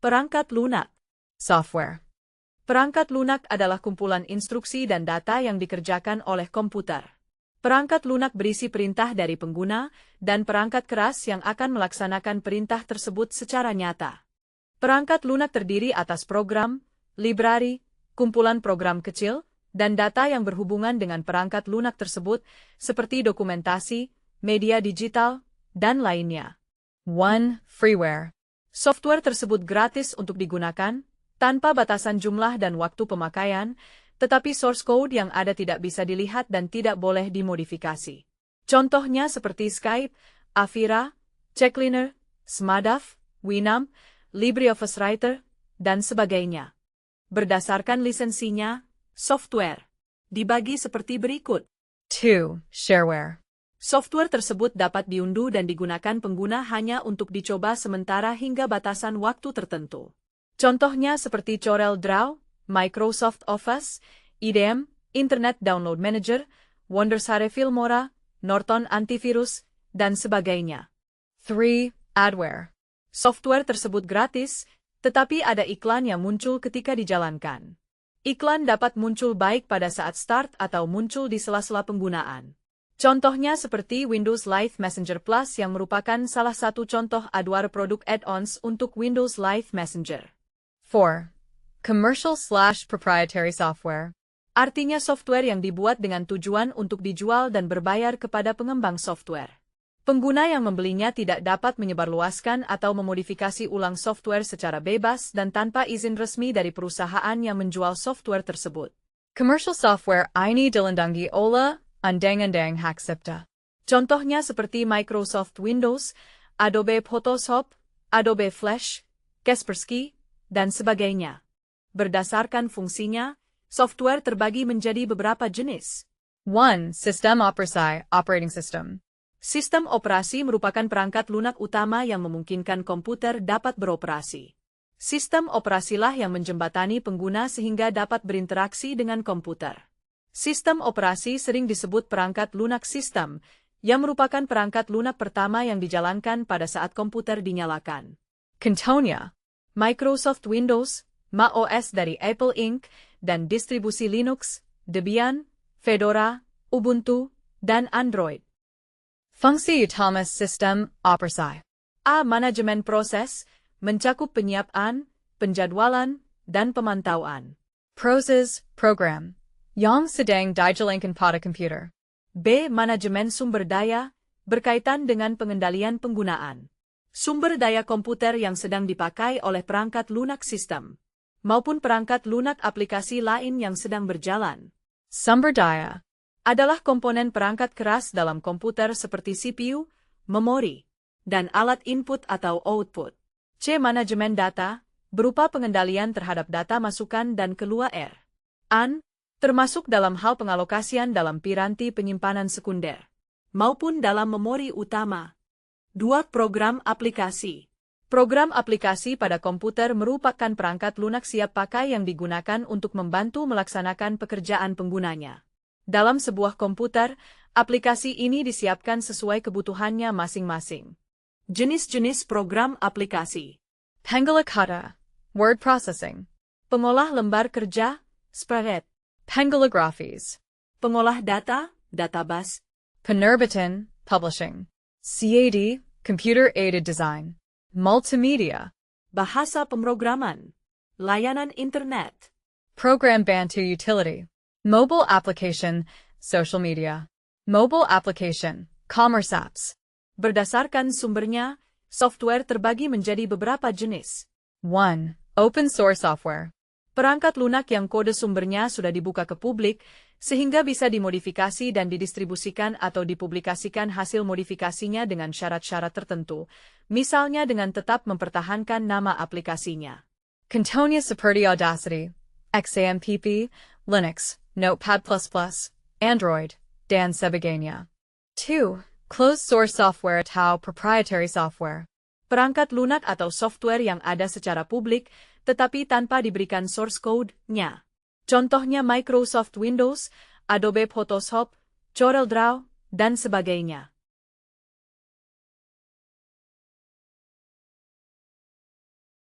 Perangkat lunak. Software. Perangkat lunak adalah kumpulan instruksi dan data yang dikerjakan oleh komputer. Perangkat lunak berisi perintah dari pengguna dan perangkat keras yang akan melaksanakan perintah tersebut secara nyata. Perangkat lunak terdiri atas program, librari, kumpulan program kecil, dan data yang berhubungan dengan perangkat lunak tersebut, seperti dokumentasi, media digital, dan lainnya. 1. Freeware. Software tersebut gratis untuk digunakan, tanpa batasan jumlah dan waktu pemakaian, tetapi source code yang ada tidak bisa dilihat dan tidak boleh dimodifikasi. Contohnya seperti Skype, Avira, Checkline, Smadaf, Winamp, LibreOffice Writer, dan sebagainya. Berdasarkan lisensinya, software dibagi seperti berikut. 2. Shareware. Software tersebut dapat diunduh dan digunakan pengguna hanya untuk dicoba sementara hingga batasan waktu tertentu. Contohnya seperti CorelDRAW, Microsoft Office, IDM, Internet Download Manager, Wondershare Filmora, Norton Antivirus, dan sebagainya. 3. Adware. Software tersebut gratis, tetapi ada iklan yang muncul ketika dijalankan. Iklan dapat muncul baik pada saat start atau muncul di sela-sela penggunaan. Contohnya seperti Windows Live Messenger Plus yang merupakan salah satu contoh adware produk add-ons untuk Windows Live Messenger. 4. Commercial/proprietary software. Artinya software yang dibuat dengan tujuan untuk dijual dan berbayar kepada pengembang software. Pengguna yang membelinya tidak dapat menyebarluaskan atau memodifikasi ulang software secara bebas dan tanpa izin resmi dari perusahaan yang menjual software tersebut. Commercial software ini dilindungi oleh undang-undang hak cipta. Contohnya seperti Microsoft Windows, Adobe Photoshop, Adobe Flash, Kaspersky, dan sebagainya. Berdasarkan fungsinya, software terbagi menjadi beberapa jenis. 1. System operating system. Sistem operasi merupakan perangkat lunak utama yang memungkinkan komputer dapat beroperasi. Sistem operasilah yang menjembatani pengguna sehingga dapat berinteraksi dengan komputer. Sistem operasi sering disebut perangkat lunak sistem, yang merupakan perangkat lunak pertama yang dijalankan pada saat komputer dinyalakan. Contohnya, Microsoft Windows, macOS dari Apple Inc., dan distribusi Linux, Debian, Fedora, Ubuntu, dan Android. Fungsi utama sistem operasi. A. Manajemen proses, mencakup penyiapan, penjadwalan, dan pemantauan. Proses, program, yang sedang dijalankan pada komputer. B. Manajemen sumber daya, berkaitan dengan pengendalian penggunaan. Sumber daya komputer yang sedang dipakai oleh perangkat lunak sistem, maupun perangkat lunak aplikasi lain yang sedang berjalan. Sumber daya adalah komponen perangkat keras dalam komputer seperti CPU, memori, dan alat input atau output. C. Manajemen data, berupa pengendalian terhadap data masukan dan keluar. An, termasuk dalam hal pengalokasian dalam piranti penyimpanan sekunder, maupun dalam memori utama. 2. Program aplikasi. Program aplikasi pada komputer merupakan perangkat lunak siap pakai yang digunakan untuk membantu melaksanakan pekerjaan penggunanya. Dalam sebuah komputer, aplikasi ini disiapkan sesuai kebutuhannya masing-masing. Jenis-jenis program aplikasi. Pengolah kata, word processing. Pengolah lembar kerja, spreadsheet. Pengolah grafis. Pengolah data, database. Penerbitan, publishing. CAD, computer-aided design. Multimedia. Bahasa pemrograman. Layanan internet. Program bantu utility. Mobile application, social media. Mobile application, commerce apps. Berdasarkan sumbernya, software terbagi menjadi beberapa jenis. 1. Open source software. Perangkat lunak yang kode sumbernya sudah dibuka ke publik, sehingga bisa dimodifikasi dan didistribusikan atau dipublikasikan hasil modifikasinya dengan syarat-syarat tertentu, misalnya dengan tetap mempertahankan nama aplikasinya. Contohnya seperti Audacity, XAMPP, Linux, Notepad++, Android, dan sebagainya. 2. Closed source software atau proprietary software. Perangkat lunak atau software yang ada secara publik, tetapi tanpa diberikan source code-nya. Contohnya Microsoft Windows, Adobe Photoshop, CorelDRAW, dan sebagainya.